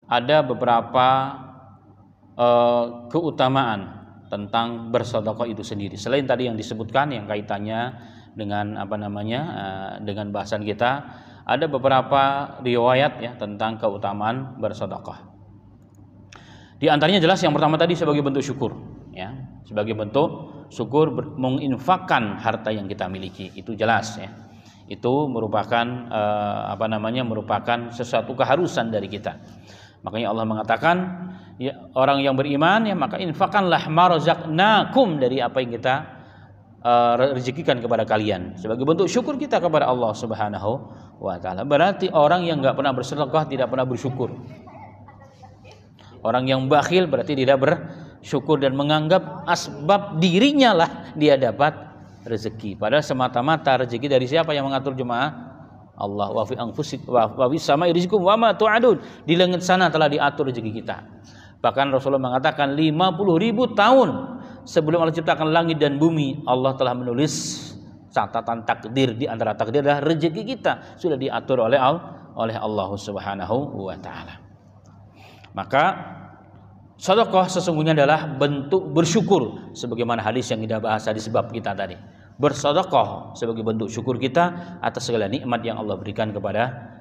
ada beberapa keutamaan tentang bersedekah itu sendiri. Selain tadi yang disebutkan yang kaitannya dengan dengan bahasan kita, ada beberapa riwayat ya tentang keutamaan bersedekah. Di antaranya jelas yang pertama tadi sebagai bentuk syukur, ya, sebagai bentuk syukur menginfakkan harta yang kita miliki, itu jelas ya. Itu merupakan merupakan sesuatu keharusan dari kita. Makanya Allah mengatakan, ya, orang yang beriman ya maka infakkanlah ma razaqnakum, dari apa yang kita rezekikan kepada kalian, sebagai bentuk syukur kita kepada Allah Subhanahu wa taala. Berarti orang yang enggak pernah bersedekah tidak pernah bersyukur. Orang yang bakhil berarti tidak bersyukur dan menganggap asbab dirinya lah dia dapat rezeki. Padahal semata-mata rezeki dari siapa yang mengatur jemaah? Allah. Wa fi anfusikum wa fis sama'i rizqukum wa ma tu'adun. Di langit sana telah diatur rezeki kita. Bahkan Rasulullah mengatakan 50.000 tahun sebelum Allah ciptakan langit dan bumi, Allah telah menulis catatan takdir. Di antara takdir adalah rezeki kita sudah diatur oleh Allah Subhanahu wa taala. Maka sedekah sesungguhnya adalah bentuk bersyukur, sebagaimana hadis yang kita bahas di sebab kita tadi. Bersedekah sebagai bentuk syukur kita atas segala nikmat yang Allah berikan kepada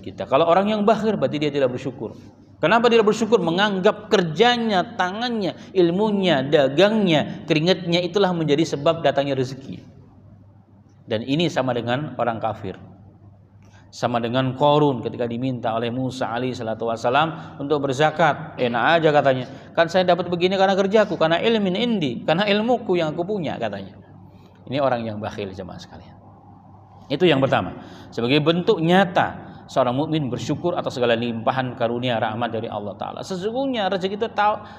kita. Kalau orang yang bakhil berarti dia tidak bersyukur. Kenapa tidak bersyukur? Menganggap kerjanya, tangannya, ilmunya, dagangnya, keringatnya itulah menjadi sebab datangnya rezeki. Dan ini sama dengan orang kafir. Sama dengan Qarun ketika diminta oleh Musa alaihi salatu wasalam untuk berzakat. Enak aja katanya, kan saya dapat begini karena kerjaku, karena ilmin indi, karena ilmuku yang aku punya, katanya. Ini orang yang bakhil jemaah sekalian. Itu yang pertama. Sebagai bentuk nyata seorang mukmin bersyukur atas segala limpahan karunia rahmat dari Allah taala. Sesungguhnya rezeki itu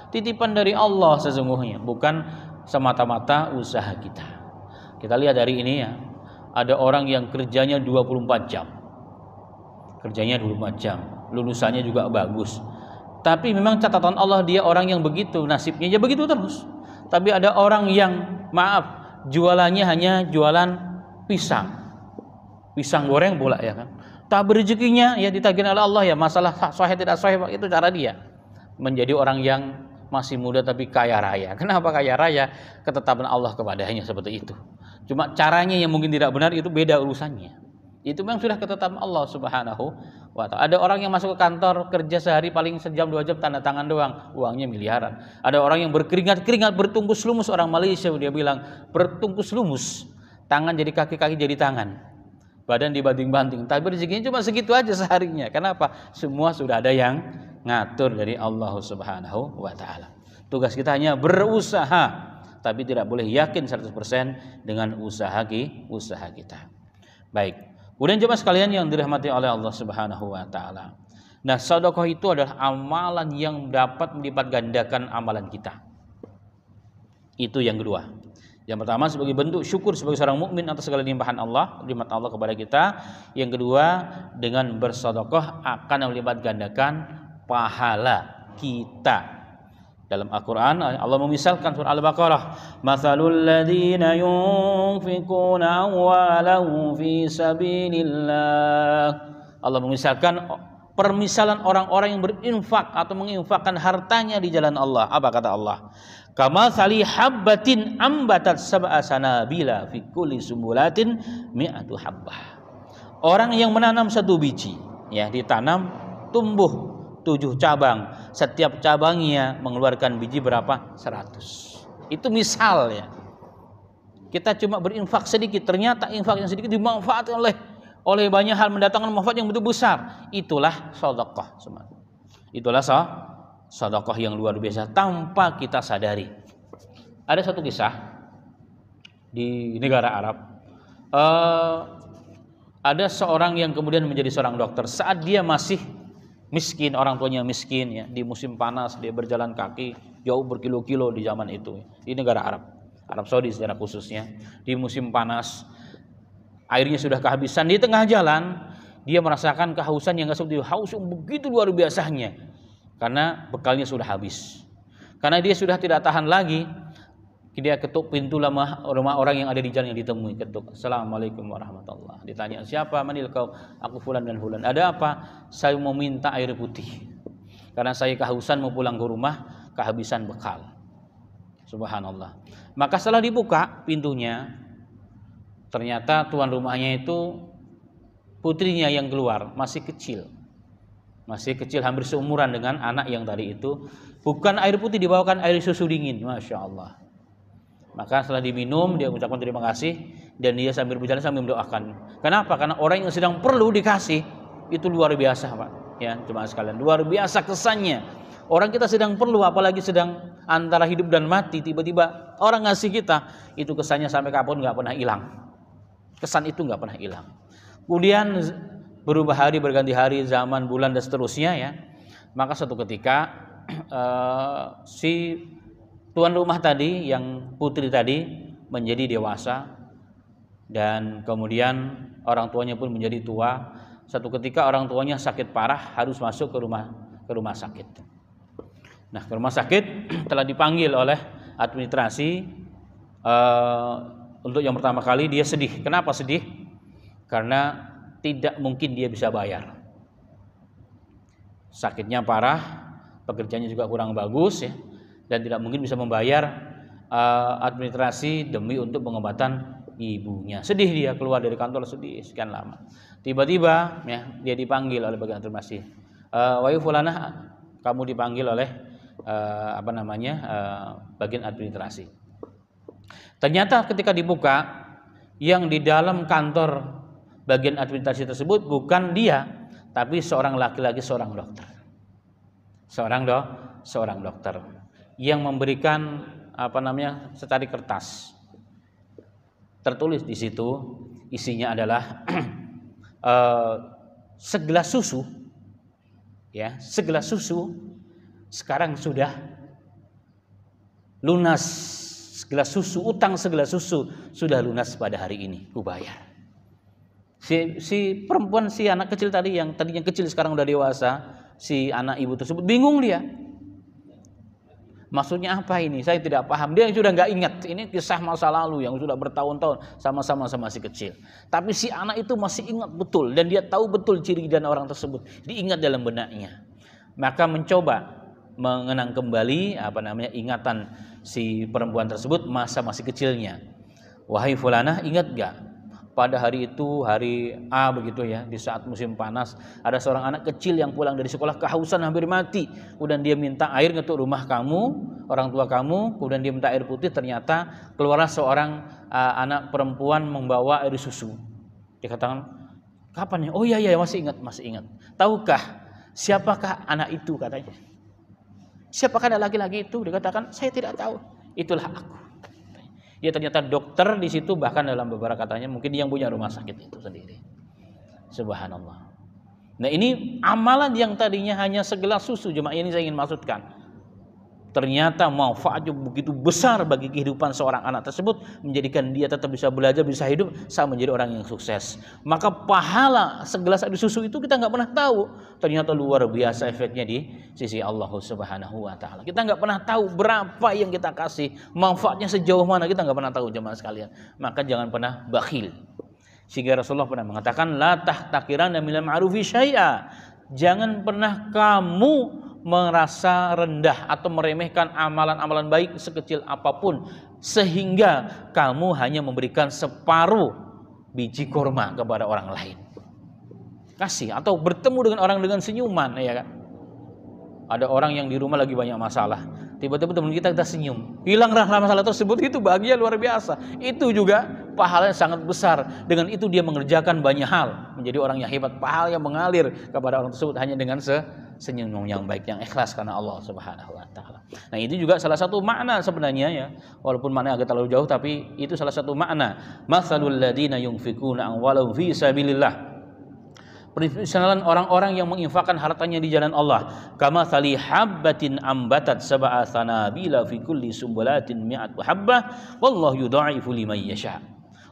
titipan dari Allah sesungguhnya, bukan semata-mata usaha kita. Kita lihat dari ini ya, ada orang yang kerjanya 24 jam. Kerjanya 24 jam, lulusannya juga bagus. Tapi memang catatan Allah dia orang yang begitu, nasibnya ya begitu terus. Tapi ada orang yang jualannya hanya jualan pisang goreng pula ya kan. Tak rezekinya ya ditagih oleh Allah ya, masalah sahih tidak sahih itu cara dia. Menjadi orang yang masih muda tapi kaya raya. Kenapa kaya raya? Ketetapan Allah kepadanya seperti itu. Cuma caranya yang mungkin tidak benar, itu beda urusannya. Itu memang sudah ketetapan Allah Subhanahu wa taala. Ada orang yang masuk ke kantor kerja sehari paling sejam 2 jam tanda tangan doang, uangnya miliaran. Ada orang yang berkeringat-keringat bertungkus lumus, orang Malaysia dia bilang bertungkus lumus, tangan jadi kaki, kaki jadi tangan, badan dibanting-banting, tapi rezekinya cuma segitu aja seharinya. Kenapa? Semua sudah ada yang ngatur dari Allah Subhanahu wa taala. Tugas kita hanya berusaha, tapi tidak boleh yakin 100% dengan usaha kita. Baik. Kemudian jemaah sekalian yang dirahmati oleh Allah Subhanahu wa taala. Nah, sedekah itu adalah amalan yang dapat melipat gandakan amalan kita. Itu yang kedua. Yang pertama sebagai bentuk syukur sebagai seorang mukmin atas segala limpahan Allah, nikmat Allah kepada kita. Yang kedua, dengan bersedekah akan melipat gandakan pahala kita. Dalam Al-Quran Allah memisalkan surah Al-Baqarah, matsalul ladzina yunfiquna amwalahum fi sabilillah. Allah memisalkan permisalan orang-orang yang berinfak atau menginfakkan hartanya di jalan Allah. Apa kata Allah? Kamatsali habbatin ambatat sab'a sanabila fi kulli sumbulatin mi'atu habbah. Orang yang menanam satu biji, ya, ditanam tumbuh 7 cabang, setiap cabangnya mengeluarkan biji berapa? 100. Itu misal ya. Kita cuma berinfak sedikit, ternyata infak yang sedikit dimanfaatkan oleh banyak hal, mendatangkan manfaat yang begitu besar. Itulah sedekah. Itulah sedekah yang luar biasa tanpa kita sadari. Ada satu kisah di negara Arab. Ada seorang yang kemudian menjadi seorang dokter saat dia masih miskin, orang tuanya miskin ya, di musim panas dia berjalan kaki jauh berkilo-kilo di zaman itu di negara Arab Saudi secara khususnya. Di musim panas airnya sudah kehabisan, di tengah jalan dia merasakan kehausan yang haus yang begitu luar biasanya karena bekalnya sudah habis. Karena dia sudah tidak tahan lagi, dia ketuk pintu rumah orang yang ada di jalan yang ditemui, ketuk, Assalamualaikum warahmatullahi. Ditanya, siapa? Manil kau? Aku fulan dan fulan. Ada apa? Saya mau minta air putih. Karena saya kehausan mau pulang ke rumah, kehabisan bekal. Subhanallah. Maka setelah dibuka pintunya, ternyata tuan rumahnya itu putrinya yang keluar, masih kecil. Masih kecil, hampir seumuran dengan anak yang tadi itu. Bukan air putih, dibawakan air susu dingin. Masya Allah. Maka setelah diminum, dia mengucapkan terima kasih. Dan dia sambil berjalan sambil mendoakan. Kenapa? Karena orang yang sedang perlu dikasih, itu luar biasa Pak. Ya, cuma sekalian, luar biasa kesannya. Orang kita sedang perlu, apalagi sedang antara hidup dan mati, tiba-tiba orang ngasih kita, itu kesannya sampai kapan nggak pernah hilang. Kesan itu nggak pernah hilang. Kemudian berubah hari, berganti hari, zaman, bulan, dan seterusnya ya. Maka suatu ketika si tuan rumah tadi, yang putri tadi, menjadi dewasa. Dan kemudian orang tuanya pun menjadi tua. Suatu ketika orang tuanya sakit parah, harus masuk ke rumah sakit. Nah, ke rumah sakit telah dipanggil oleh administrasi. Untuk yang pertama kali dia sedih. Kenapa sedih? Karena tidak mungkin dia bisa bayar. Sakitnya parah, pekerjaannya juga kurang bagus ya, dan tidak mungkin bisa membayar administrasi demi untuk pengobatan ibunya. Sedih dia, keluar dari kantor sedih sekian lama. Tiba-tiba ya, dia dipanggil oleh bagian administrasi. Wahai fulanah, kamu dipanggil oleh bagian administrasi. Ternyata ketika dibuka, yang di dalam kantor bagian administrasi tersebut bukan dia, tapi seorang laki-laki, seorang dokter. Seorang dokter yang memberikan secari kertas. Tertulis di situ, isinya adalah segelas susu. Ya, segelas susu sekarang sudah lunas. Segelas susu, utang segelas susu sudah lunas pada hari ini, ku bayar. Si perempuan, si anak kecil tadi, yang tadinya kecil sekarang udah dewasa, si anak ibu tersebut bingung dia. Maksudnya apa ini? Saya tidak paham. Dia sudah nggak ingat. Ini kisah masa lalu yang sudah bertahun-tahun sama-sama masih kecil. Tapi si anak itu masih ingat betul, dan dia tahu betul ciri dan orang tersebut. Diingat dalam benaknya. Maka mencoba mengenang kembali ingatan si perempuan tersebut masa masih kecilnya. Wahai fulanah, ingat gak pada hari itu, hari A begitu ya, di saat musim panas, ada seorang anak kecil yang pulang dari sekolah kehausan hampir mati. Kemudian dia minta air untuk rumah kamu, orang tua kamu. Kemudian dia minta air putih, ternyata keluarlah seorang anak perempuan membawa air susu. Dia katakan, kapan ya? Oh iya masih ingat. Tahukah siapakah anak itu, katanya. Siapakah anak laki-laki itu? Dikatakan, saya tidak tahu. Itulah aku. Dia ternyata dokter di situ, bahkan dalam beberapa katanya mungkin dia yang punya rumah sakit itu sendiri. Subhanallah. Nah, ini amalan yang tadinya hanya segelas susu, jemaah, ini saya ingin maksudkan. Ternyata manfaatnya begitu besar bagi kehidupan seorang anak tersebut, menjadikan dia tetap bisa belajar, bisa hidup, sampai menjadi orang yang sukses. Maka pahala segelas air susu itu kita nggak pernah tahu. Ternyata luar biasa efeknya di sisi Allah Subhanahu wa Ta'ala. Kita nggak pernah tahu berapa yang kita kasih, manfaatnya sejauh mana kita nggak pernah tahu, jemaah sekalian. Maka jangan pernah bakhil. Sehingga Rasulullah pernah mengatakan, la tahtaqiranna minal ma'rufi syai'a. Jangan pernah kamu merasa rendah atau meremehkan amalan-amalan baik sekecil apapun, sehingga kamu hanya memberikan separuh biji kurma kepada orang lain. Kasih, atau bertemu dengan orang dengan senyuman, ya kan? Ada orang yang di rumah lagi banyak masalah, tiba-tiba teman kita senyum, hilang rasa masalah tersebut, itu bahagia luar biasa. Itu juga pahalanya sangat besar. Dengan itu dia mengerjakan banyak hal, menjadi orang yang hebat. Pahala yang mengalir kepada orang tersebut hanya dengan senyum yang baik, yang ikhlas karena Allah Subhanahu wa Ta'ala. Nah, itu juga salah satu makna sebenarnya ya, walaupun makna agak terlalu jauh, tapi itu salah satu makna. Matsalul ladzina yunfikuna amwalahum fi sabilillah. Permisalan orang-orang yang menginfakkan hartanya di jalan Allah, kama thali habbatin ambatat sab'a sanabila fi kulli sumbulatin mi'atu habbah wallahu yudha'ifu liman yasha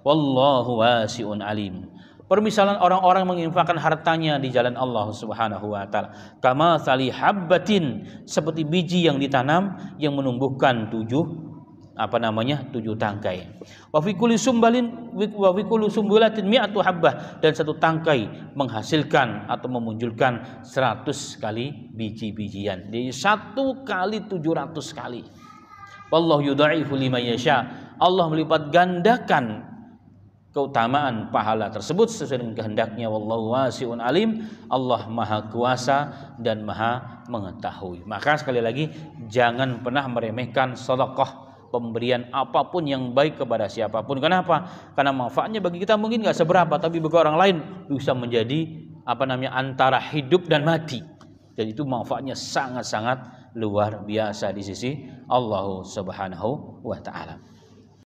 wallahu wasi'un alim. Permisalan orang-orang menginfakkan hartanya di jalan Allah Subhanahu wa Ta'ala, kama thali habbatin, seperti biji yang ditanam yang menumbuhkan 7 7 tangkai. Wa fi kulli sumbulatin mi'atu habbah, dan satu tangkai menghasilkan atau memunculkan 100 kali biji-bijian. Jadi 1 kali 700 kali. Wallahu yudha'ifu liman yasha. Allah melipat gandakan keutamaan pahala tersebut sesuai dengan kehendaknya. Wallahu wasi'un alim. Allah Maha kuasa dan Maha mengetahui. Maka sekali lagi, jangan pernah meremehkan sedekah, pemberian apapun yang baik kepada siapapun. Kenapa? Karena manfaatnya bagi kita mungkin nggak seberapa, tapi bagi orang lain bisa menjadi antara hidup dan mati. Jadi itu manfaatnya sangat-sangat luar biasa di sisi Allah Subhanahu wa taala.